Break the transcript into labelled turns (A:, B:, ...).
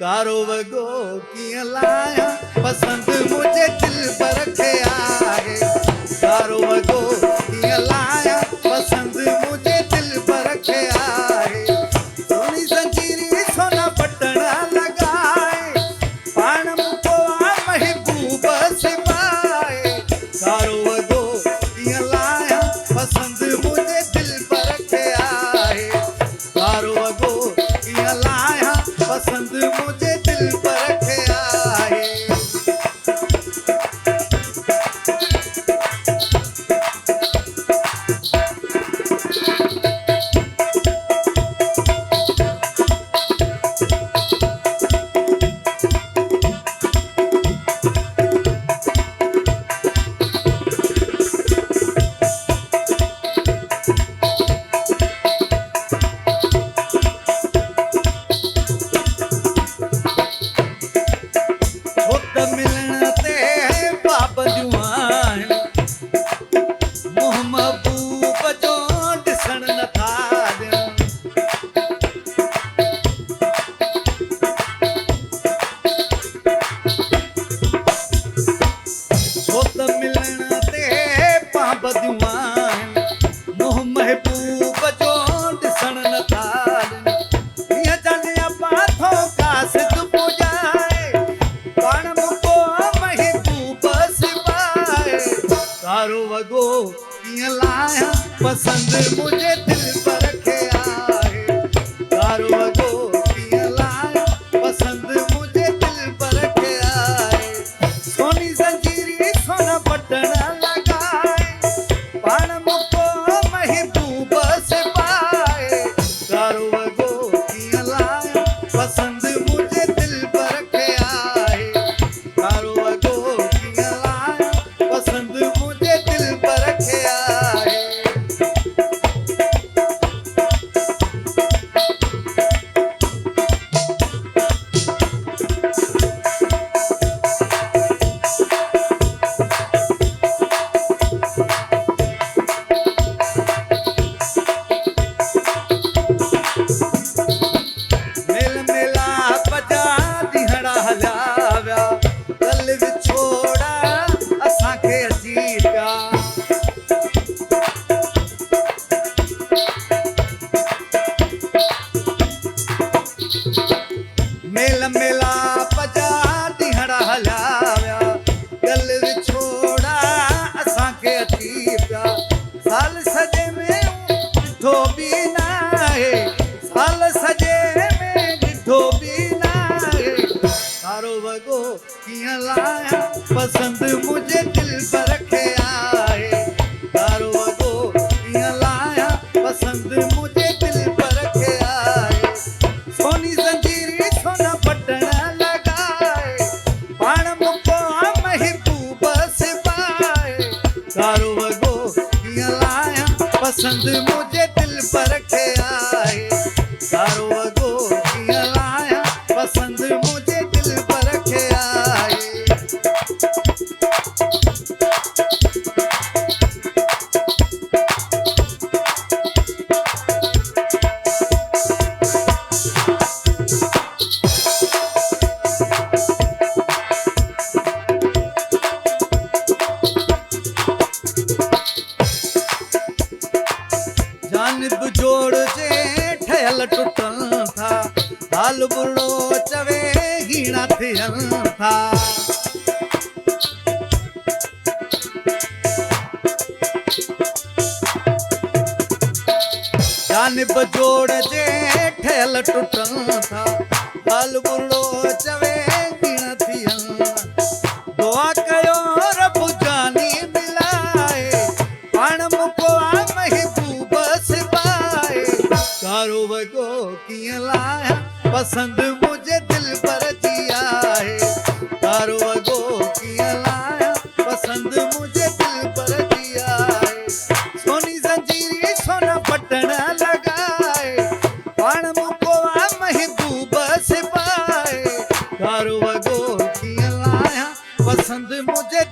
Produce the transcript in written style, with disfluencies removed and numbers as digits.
A: कारो वगो कीअं लाया पसंद मुझे दिल पर रखिया है। कारो वगो कीअं लाया पसंद मुझे दिल पर रखिया है। सोनी जंजीरी सोना बटन लगाए पान मुको महबूब सिपाए। कारो वगो कीअं लाया पसंद मुझे दिल पर रखिया है। कारो वगो कीअं लाया पसंद मुझे दिल पर रखिया है। कारो वगो कीअं लाया पसंद मुझे दिल पर रखिया है। कारो वगो कीअं लाया पसंद मुझे दिल पर रखिया है। सोनी जंजीरी सोना बटन लगाए पान मुको महबूब सिपाए। कारो वगो कीअं लाया पसंद मुझे दिल पर रखिया है। कारो वगो कीअं लाया पसंद मुझे दिल पर रखिया है। मेल मिलाप जा दिहड़ा हलाव्या कल विछोड़ा असांखे अची पिया। मेल मिलाप जा दिहड़ा हलाव्या कल विछोड़ा असांखे अची पिया। साल सॼे में ॾिठो बि न आहे साल सॼे में ॾिठो बि न आहे। कारो वगो कीअं लाया पसंद मुझे दिल पर रखिया है। कारो वगो कीअं लाया पसंद मुझे दिल पर रखिया है। सोनी जंजीरी सोना बटन लगाए पान मुको महबूब सिपाए। कारो वगो कीअं लाया पसंद मुझे दिल पर रखिया है। कारो वगो कीअं लाया पसंद मुझे दिल पर रखिया है। जानिब जोड़ जे ठयल टुटन था हाल बुरो चवे हीणा थियन था। जानिब जोड़ जे ठयल टुटन था हाल बुरो चवे हीणा थियन। दुआ कयो रब जानी मिलाए पाण मुको महबूब सिपाए। कारो वगो कीअं लाया पसंद मुझे दिल पर जिया है। कारो वगो कीअं लाया पसंद मुझे दिल पर जिया है। सोनी जंजीरी सोना बटन लगाए पाण मुको महबूब सिपाए। कारो वगो कीअं लाया पसंद मुझे